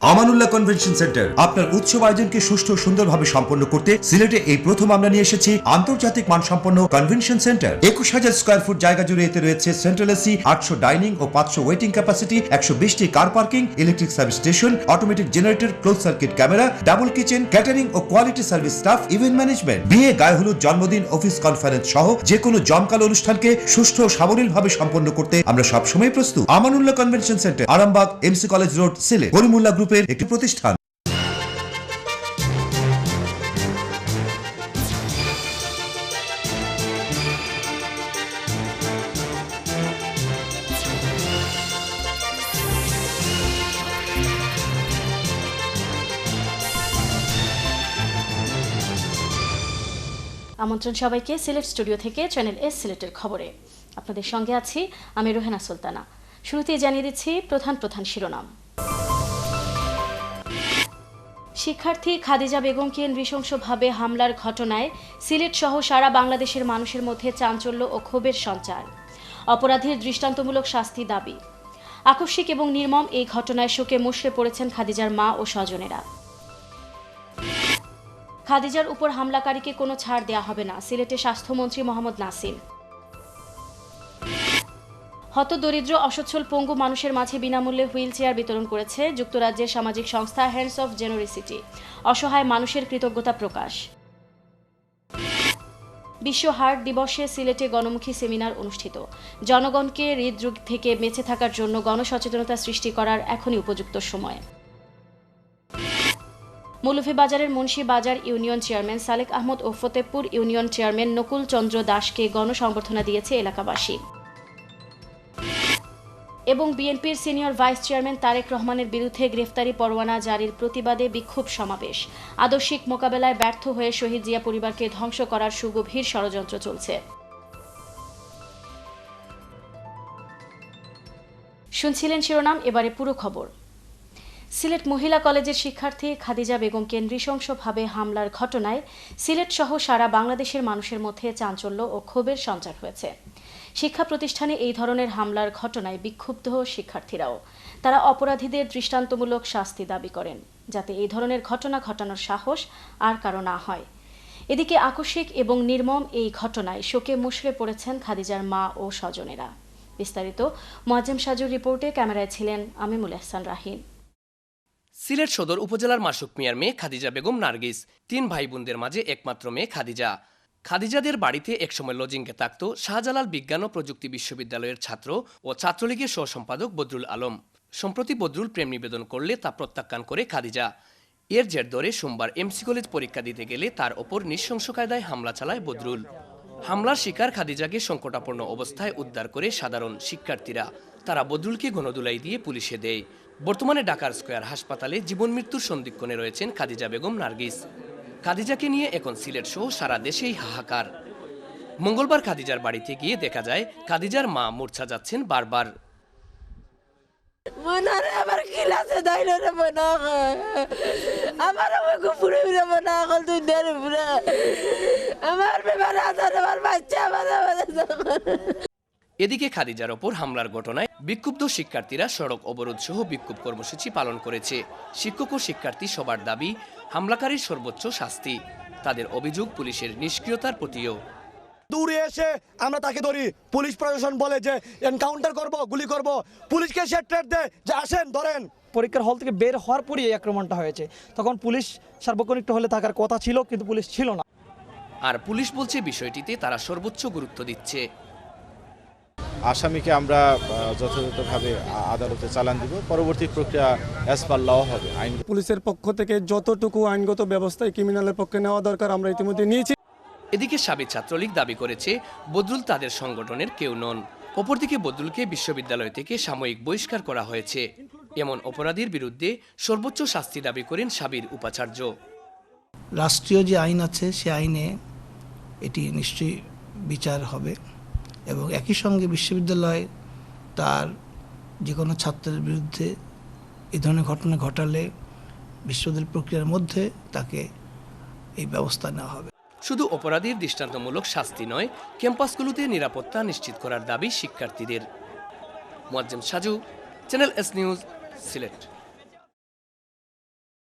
Amanullah convention centre আপনার উৎসব আয়োজনকে সুষ্ঠু ও সুন্দরভাবে সম্পন্ন করতে সিলেটে এই প্রথম আমরা নিয়ে এসেছি আন্তর্জাতিক মানসম্পন্ন কনভেনশন সেন্টার। 21,000 স্কয়ার ফুট জায়গা জুড়ে এতে রয়েছে সেন্ট্রাল এসি, 800 ডাইনিং ও 500 ওয়েটিং ক্যাপাসিটি, 120টি car parking, electric service station, automatic generator, close circuit camera, double kitchen, catering ও quality service staff, event management, বিয়ে, গায়ে হলুদ, জন্মদিন, অফিস কনফারেন্স সহ যে কোনো জমকালো অনুষ্ঠানকে সুষ্ঠু ও সাবলীলভাবে সম্পন্ন করতে আমরা সবসময় প্রস্তুত। Amanullah convention centre, Arambagh, MC college road, Sylhet. Karimullah গ্রুপের একটি প্রতিষ্ঠান। আমন্ত্রণ সবাইকে সিলেট স্টুডিও থেকে চ্যানেল এস সিলেটের খবরে। আপনাদের সঙ্গে আছি আমি রোহেনা সুলতানা। শুরুতেই জানিয়ে দিচ্ছি প্রধান শিরোনাম। শিক্ষার্থী খাদিজা বেগমকে নৃশংসভাবে হামলার ঘটনায় সিলেট সহ সারা বাংলাদেশের মানুষের মধ্যে চাঞ্চল্য ও ক্ষোভের সঞ্চার। অপরাধীর দৃষ্টান্তমূলক শাস্তি দাবি। আকস্মিক এবং নির্মম এই ঘটনায় শোকে মুষড়ে পড়েছেন খাদিজার মা ও স্বজনেরা। খাদিজার উপর হামলাকারীকে কোনো ছাড় দেয়া হবে না, সিলেটে স্বাস্থ্যমন্ত্রী মোহাম্মদ নাসিম। হতদরিদ্র অসচ্ছল পঙ্গু মানুষের মাঝে বিনামূল্যে হুইল চেয়ার বিতরণ করেছে যুক্তরাজ্যের সামাজিক সংস্থা হ্যান্ডস অফ জেনারোসিটি। অসহায় মানুষের কৃতজ্ঞতা প্রকাশ। বিশ্ব হার্ট দিবসে সিলেটে গণমুখী সেমিনার অনুষ্ঠিত। জনগণকে হৃদরোগ থেকে বেঁচে থাকার জন্য গণসচেতনতা সৃষ্টি করার এখনই উপযুক্ত সময়। মৌলভীবাজারের মুন্সি বাজার ইউনিয়ন চেয়ারম্যান সালেক আহমদ ও ফতেপুর ইউনিয়ন চেয়ারম্যান নকুল চন্দ্র দাসকে গণসংবর্ধনা দিয়েছে এলাকাবাসী। এবং বিএনপির সিনিয়র ভাইস চেয়ারম্যান তারেক রহমানের বিরুদ্ধে গ্রেফতারি পরোয়ানা জারির প্রতিবাদে বিক্ষোভ সমাবেশ। আদর্শিক মোকাবেলায় ব্যর্থ হয়ে শহীদ জিয়া পরিবারকে ধ্বংস করার সুগভীর ষড়যন্ত্র চলছে। শুনছিলেন শিরোনাম, এবারে পুরো খবর। সিলেট মহিলা কলেজের শিক্ষার্থী খাদিজা বেগমকে নৃশংসভাবে হামলার ঘটনায় সিলেট সহ সারা বাংলাদেশের মানুষের মধ্যে চাঞ্চল্য ও ক্ষোভের সঞ্চার হয়েছে। শিক্ষা প্রতিষ্ঠানে এই ধরনের হামলার ঘটনায় বিক্ষুব্ধ শিক্ষার্থীরাও। তারা অপরাধীদের দৃষ্টান্তমূলক শাস্তি দাবি করেন, যাতে এই ধরনের ঘটনা ঘটানোর সাহস আর কারো না হয়। এদিকে আকস্মিক এবং নির্মম এই ঘটনায় শোকে মুষড়ে পড়েছেন খাদিজার মা ও স্বজনেরা। বিস্তারিত মোয়াজ্জেম সাজুর রিপোর্টে, ক্যামেরায় ছিলেন আমিমুল এহসান রাহিন। সিলেট সদর উপজেলার মাসুক মিয়ার মেয়ে খাদিজা বেগম নার্গিস 3 ভাই বোনদের মাঝে একমাত্র মেয়ে খাদিজা। খাদিজাদের বাড়িতে একসময় লজিংকে থাকত শাহজালাল বিজ্ঞান ও প্রযুক্তি বিশ্ববিদ্যালয়ের ছাত্র ও ছাত্রলীগের সহ সম্পাদক বদরুল আলম। সম্প্রতি বদরুল প্রেম নিবেদন করলে তা প্রত্যাখ্যান করে খাদিজা। এর জের ধরে সোমবার এমসি কলেজ পরীক্ষা দিতে গেলে তার ওপর নৃশংস কায়দায় হামলা চালায় বদরুল। হামলার শিকার খাদিজাকে সংকটাপন্ন অবস্থায় উদ্ধার করে সাধারণ শিক্ষার্থীরা। তারা বদরুলকে গণধুলাই দিয়ে পুলিশে দেয়। বর্তমানে ঢাকার স্কয়ার হাসপাতালে জীবন মৃত্যুর সন্দিক্ষণে রয়েছেন খাদিজা বেগম নার্গিস। খাদিজাকে নিয়ে এখন সিলেট সহ সারা দেশেই হাহাকার। মঙ্গলবার খাদিজার বাড়িতে গিয়ে দেখা যায় খাদিজার মা মূর্ছা যাচ্ছেন বারবার। এদিকে খাদিজার ওপর হামলার ঘটনায় বিক্ষুব্ধ শিক্ষার্থীরা সড়ক অবরোধ সহ বিক্ষোভ কর্মসূচি পালন করেছে। শিক্ষক ও শিক্ষার্থী সবার দাবি হামলাকারীর সর্বোচ্চ শাস্তি। তাদের অভিযোগ পুলিশের নিষ্ক্রিয়তার প্রতিও। দূরে এসে আমরা তাকে ধরি, পুলিশ প্রশাসন বলে যে এনকাউন্টার করব, গুলি করব, পুলিশকে সে থ্রেট দেয় যে আসেন ধরেন। পরীক্ষার হল থেকে বের হওয়ার পরই এই আক্রমণটা হয়েছে। তখন পুলিশ সার্বক্ষণিক হলে থাকার কথা ছিল, কিন্তু পুলিশ ছিল না। আর পুলিশ বলছে বিষয়টিতে তারা সর্বোচ্চ গুরুত্ব দিচ্ছে। আসামিকে আমরা যথাযথভাবে আদালতে চালান দিব, পরবর্তী প্রক্রিয়া অ্যাজ পার ল হবে। আইন পুলিশের পক্ষ থেকে যতটুকু আইনগত ব্যবস্থায় ক্রিমিনালের পক্ষে নেওয়া দরকার আমরা ইতিমধ্যে নিয়েছি। এদিকে সাবেক ছাত্রলীগ দাবি করেছে বদরুল তাদের সংগঠনের কেউ নন। অপরদিকে বদরুলকে বিশ্ববিদ্যালয় থেকে সাময়িক বহিষ্কার করা হয়েছে। এমন অপরাধীর বিরুদ্ধে সর্বোচ্চ শাস্তি দাবি করেন সাবির উপাচার্য। রাষ্ট্রীয় যে আইন আছে সে আইনে এটি নিশ্চয়ই বিচার হবে, এবং একই সঙ্গে বিশ্ববিদ্যালয় তার যে কোনো ছাত্রের বিরুদ্ধে এই ধরনের ঘটনা ঘটালে বিশ্ববিদ্যালয় প্রক্রিয়ার মধ্যে তাকে এই ব্যবস্থা নেওয়া হবে। শুধু অপরাধীর দৃষ্টান্তমূলক শাস্তি নয়, ক্যাম্পাসগুলোতে নিরাপত্তা নিশ্চিত করার দাবি শিক্ষার্থীদের। Moazzem Saju, channel S news, Sylhet.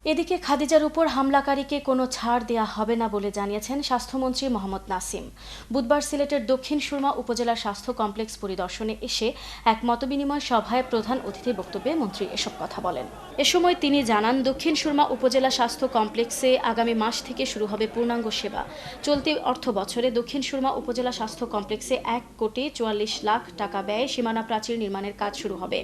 এদিকে খাদিজার উপর হামলাকারীকে কোনো ছাড় দেয়া হবে না বলে জানিয়েছেন স্বাস্থ্যমন্ত্রী মোহাম্মদ নাসিম। বুধবার সিলেটের দক্ষিণ সুরমা উপজেলার স্বাস্থ্য কমপ্লেক্স পরিদর্শনে এসে এক মতবিনিময় সভায় প্রধান অতিথির বক্তব্যে মন্ত্রী এসব কথা বলেন। এ সময় তিনি জানান, দক্ষিণ সুরমা উপজেলা স্বাস্থ্য কমপ্লেক্সে আগামী মাস থেকে শুরু হবে পূর্ণাঙ্গ সেবা। চলতি অর্থ বছরে দক্ষিণ সুরমা উপজেলা স্বাস্থ্য কমপ্লেক্সে 1,44,00,000 টাকা ব্যয়ে সীমানা প্রাচীর নির্মাণের কাজ শুরু হবে।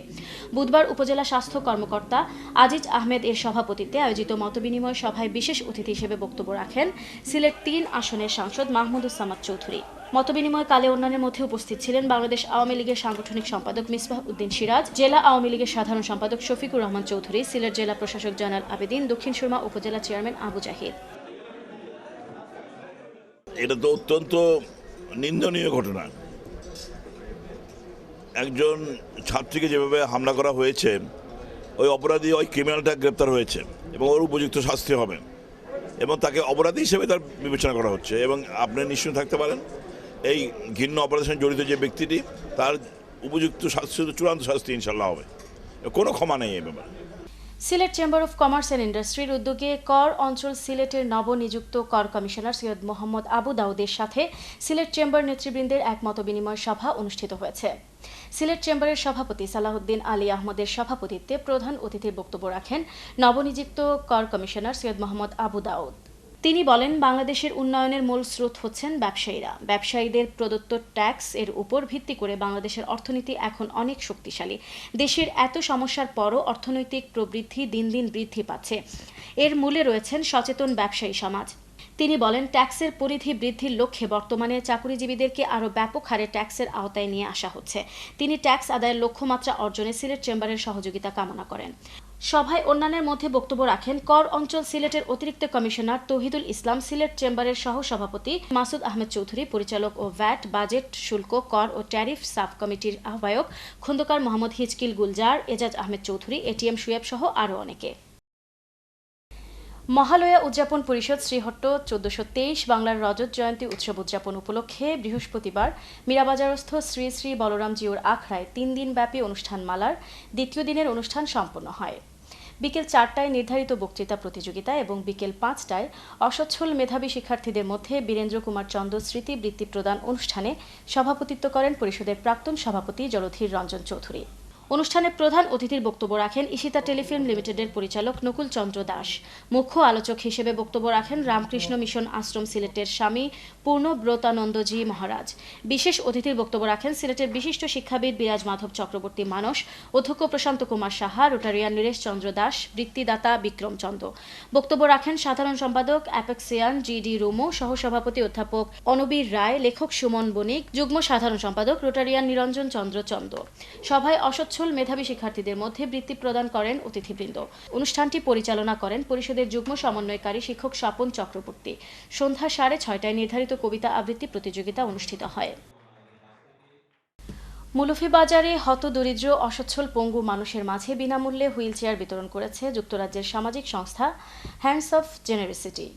বুধবার উপজেলা স্বাস্থ্য কর্মকর্তা আজিজ আহমেদ এর সভাপতিত্বে আয়োজিত মতবিনিময় সভায় বিশেষ অতিথি হিসেবে বক্তব্য রাখেন সিলেট 3 আসনের সাংসদ মাহমুদুজ্জামান চৌধুরী। মতবিনিময় কালে অন্যান্যের মধ্যে উপস্থিত ছিলেন বাংলাদেশ আওয়ামী লীগের সাংগঠনিক সম্পাদক মিসবাহ উদ্দিন সিরাজ, জেলা আওয়ামী লীগের সাধারণ সম্পাদক শফিকুর রহমান চৌধুরী, সিলেট জেলা প্রশাসক জয়নাল আবেদিন, দক্ষিণ সুরমা উপজেলা চেয়ারম্যান আবু জাহিদ। এটা তো অত্যন্ত নিন্দনীয় ঘটনা। একজন ছাত্রীকে যেভাবে হামলা করা হয়েছে, ওই অপরাধী, ওই ক্রিমিনালটা গ্রেপ্তার হয়েছে এবং ওর উপযুক্ত শাস্তি হবে এবং তাকে অপরাধী হিসেবে তার বিবেচনা করা হচ্ছে। এবং আপনি নিশ্চয় থাকতে পারেন, এই ঘৃণ্য অপরাধের সঙ্গে জড়িত যে ব্যক্তিটি, তার উপযুক্ত শাস্তি, চূড়ান্ত শাস্তি ইনশাল্লাহ হবে, কোনো ক্ষমা নেই এই ব্যাপারে। Sylhet chamber of commerce and ইন্ডাস্ট্রির উদ্যোগে কর অঞ্চল সিলেটের নবনিযুক্ত কর কমিশনার সৈয়দ মোহাম্মদ আবু দাউদের সাথে সিলেট চেম্বার নেতৃবৃন্দের এক মতবিনিময় সভা অনুষ্ঠিত হয়েছে। সিলেট চেম্বারের সভাপতি সালাহউদ্দিন আলী আহমদের সভাপতিত্বে প্রধান অতিথির বক্তব্য রাখেন নবনিযুক্ত কর কমিশনার সৈয়দ মোহাম্মদ আবু দাউদ। তিনি বলেন, বাংলাদেশের উন্নয়নের মূল স্রোত হচ্ছেন ব্যবসায়ীরা। ব্যবসায়ীদের প্রদত্ত ট্যাক্স এর উপর ভিত্তি করে বাংলাদেশের অর্থনীতি এখন অনেক শক্তিশালী। দেশের এত সমস্যার পরও অর্থনৈতিক প্রবৃদ্ধি দিন দিন বৃদ্ধি পাচ্ছে। এর মূলে রয়েছেন সচেতন ব্যবসায়ী সমাজ। তিনি বলেন, ট্যাক্সের পরিধি বৃদ্ধির লক্ষ্যে বর্তমানে চাকুরিজীবীদেরকে আরও ব্যাপক হারে ট্যাক্সের আওতায় নিয়ে আসা হচ্ছে। তিনি ট্যাক্স আদায়ের লক্ষ্যমাত্রা অর্জনে সিলেট চেম্বারের সহযোগিতা কামনা করেন। সভায় অন্যান্যের মধ্যে বক্তব্য রাখেন কর অঞ্চল সিলেটের অতিরিক্ত কমিশনার তৌহিদুল ইসলাম, সিলেট চেম্বারের সহ সভাপতি মাসুদ আহমেদ চৌধুরী, পরিচালক ও ভ্যাট, বাজেট, শুল্ক, কর ও ট্যারিফ সাব কমিটির আহ্বায়ক খন্দকার মোহাম্মদ হিজকিল গুলজার, এজাজ আহমেদ চৌধুরী, এটিএম সুয়েব সহ আরও অনেকে। মহালয়া উদযাপন পরিষদ শ্রীহট্ট 1423 বাংলার রজত জয়ন্তী উৎসব উদযাপন উপলক্ষে বৃহস্পতিবার মীরাবাজারস্থ শ্রী শ্রী বলরাম জিউর আখড়ায় 3 দিনব্যাপী অনুষ্ঠানমালার দ্বিতীয় দিনের অনুষ্ঠান সম্পন্ন হয়। বিকেল 4টায় নির্ধারিত বক্তৃতা প্রতিযোগিতা এবং বিকেল 5টায় অসচ্ছল মেধাবী শিক্ষার্থীদের মধ্যে বীরেন্দ্র কুমার চন্দ্র স্মৃতি বৃত্তি প্রদান অনুষ্ঠানে সভাপতিত্ব করেন পরিষদের প্রাক্তন সভাপতি জলধীর রঞ্জন চৌধুরী। অনুষ্ঠানে প্রধান অতিথির বক্তব্য রাখেন ইশিতা টেলিফিল্ম লিমিটেডের পরিচালক নকুল চন্দ্র দাস। মুখ্য আলোচক হিসেবে বক্তব্য রাখেন রামকৃষ্ণ মিশন আশ্রম সিলেটের স্বামী পূর্ণব্রতানন্দজি মহারাজ। বিশেষ অতিথির বক্তব্য রাখেন সিলেটের বিশিষ্ট শিক্ষাবিদ বিরাজ মাধব চক্রবর্তী মানস, অধ্যক্ষ প্রশান্ত কুমার সাহা, রোটারিয়ান নীরেশ চন্দ্র দাস, বৃত্তিদাতা বিক্রম চন্দ্র। বক্তব্য রাখেন সাধারণ সম্পাদক অ্যাপেক্সিয়ান জিডি রুমু, সহসভাপতি অধ্যাপক অনুবীর রায়, লেখক সুমন বণিক, যুগ্ম সাধারণ সম্পাদক রোটারিয়ান নিরঞ্জন চন্দ্র চন্দ্র। সভায় অসচ্ছল মেধাবী শিক্ষার্থীদের মধ্যে বৃত্তি প্রদান করেন অতিথিবৃন্দ। অনুষ্ঠানটি পরিচালনা করেন পরিষদের যুগ্ম সমন্বয়কারী শিক্ষক স্বপন চক্রবর্তী। সন্ধ্যা 6:30টায় নির্ধারিত কবিতা আবৃত্তি প্রতিযোগিতা অনুষ্ঠিত হয়। মৌলভীবাজারে হতদরিদ্র অসচ্ছল পঙ্গু মানুষের মাঝে বিনামূল্যে হুইল চেয়ার বিতরণ করেছে যুক্তরাজ্যের সামাজিক সংস্থা হ্যান্ডস অফ জেনারসিটি।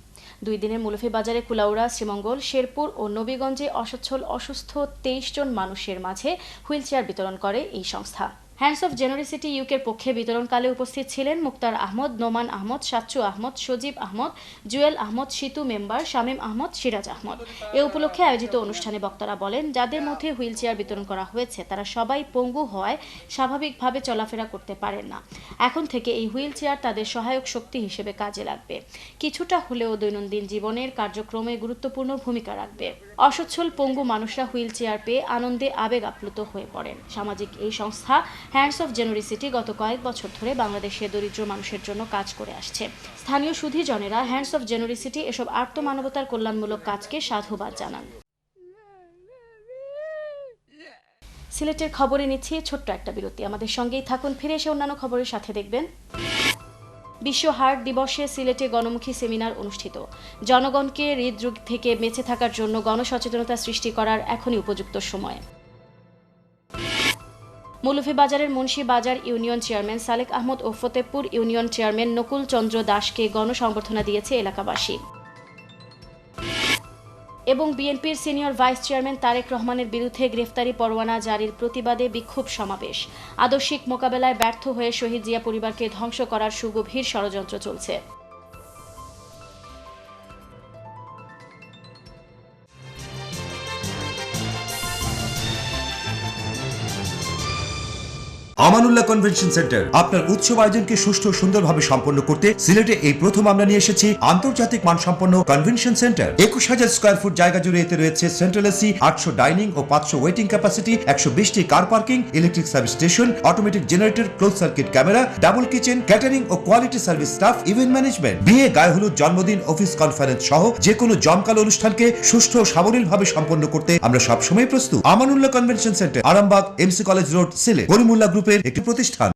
2 দিনের মৌলভীবাজারে কুলাউড়া, শ্রীমঙ্গল, শেরপুর ও নবীগঞ্জে অসচ্ছল অসুস্থ 23 জন মানুষের মাঝে হুইল চেয়ার বিতরণ করে এই সংস্থা। হ্যান্ডস অফ জেনারসিটি ইউকের পক্ষে বিতরণকালে উপস্থিত ছিলেন মুক্তার আহমদ, নোমান আহমদ, সাচ্চু আহমদ, সজীব আহমদ, জুয়েল আহমদ, সিতু মেম্বার, শামীম আহমদ, সিরাজ আহমদ। এ উপলক্ষে আয়োজিত অনুষ্ঠানে বক্তারা বলেন, যাদের মধ্যে হুইল চেয়ার বিতরণ করা হয়েছে তারা সবাই পঙ্গু হওয়ায় স্বাভাবিকভাবে চলাফেরা করতে পারেন না। এখন থেকে এই হুইল চেয়ার তাদের সহায়ক শক্তি হিসেবে কাজে লাগবে, কিছুটা হলেও দৈনন্দিন জীবনের কার্যক্রমে গুরুত্বপূর্ণ ভূমিকা রাখবে। অসচ্ছল পঙ্গু মানুষরা হুইল চেয়ার পেয়ে আনন্দে আবেগ আপ্লুত হয়ে পড়েন। সামাজিক এই সংস্থা হ্যান্ডস অফ জেনারসিটি গত কয়েক বছর ধরে বাংলাদেশে দরিদ্র মানুষের জন্য কাজ করে আসছে। স্থানীয় সুধীজনেরা হ্যান্ডস অফ জেনারসিটি এসব আর্তমানবতার কল্যাণমূলক কাজকে সাধুবাদ জানান। সিলেটের খবরে নিচ্ছি ছোট্ট একটা বিরতি, আমাদের সঙ্গেই থাকুন। ফিরে এসে অন্যান্য খবরের সাথে দেখবেন। বিশ্ব হার্ট দিবসে সিলেটে গণমুখী সেমিনার অনুষ্ঠিত। জনগণকে হৃদরোগ থেকে বেঁচে থাকার জন্য গণসচেতনতা সৃষ্টি করার এখনই উপযুক্ত সময়। মৌলভীবাজারের মুন্সি বাজার ইউনিয়ন চেয়ারম্যান সালেক আহমদ ও ফতেপুর ইউনিয়ন চেয়ারম্যান নকুল চন্দ্র দাসকে গণসংবর্ধনা দিয়েছে এলাকাবাসী। এবং বিএনপির সিনিয়র ভাইস চেয়ারম্যান তারেক রহমানের বিরুদ্ধে গ্রেফতারি পরোয়ানা জারির প্রতিবাদে বিক্ষোভ সমাবেশ। আদর্শিক মোকাবেলায় ব্যর্থ হয়ে শহীদ জিয়া পরিবারকে ধ্বংস করার সুগভীর ষড়যন্ত্র চলছে। আমানুল্লাহ কনভেনশন সেন্টার আপনার উৎসব আয়োজনকে সুষ্ঠু ও সুন্দরভাবে সম্পন্ন করতে সিলেটে এই প্রথম আমরা নিয়ে এসেছি আন্তর্জাতিক মানসম্পন্ন কনভেনশন সেন্টার। 21,000 স্কয়ার ফুট জায়গা জুড়ে এতে রয়েছে সেন্ট্রাল এসি, 800 ডাইনিং ও 500 ওয়েটিং ক্যাপাসিটি, 120টি car parking, electric service station, automatic generator, close circuit camera, double kitchen, catering ও quality service staff, event management, বিয়ে, গায়ে হলুদ, জন্মদিন, অফিস কনফারেন্স সহ যে কোনো জমকালো অনুষ্ঠানকে সুষ্ঠু ও সাবলীলভাবে সম্পন্ন করতে আমরা সবসময় প্রস্তুত। Amanullah convention centre, Arambagh, MC college road, Sylhet, Karimullah গ্রুপের একটি প্রতিষ্ঠান।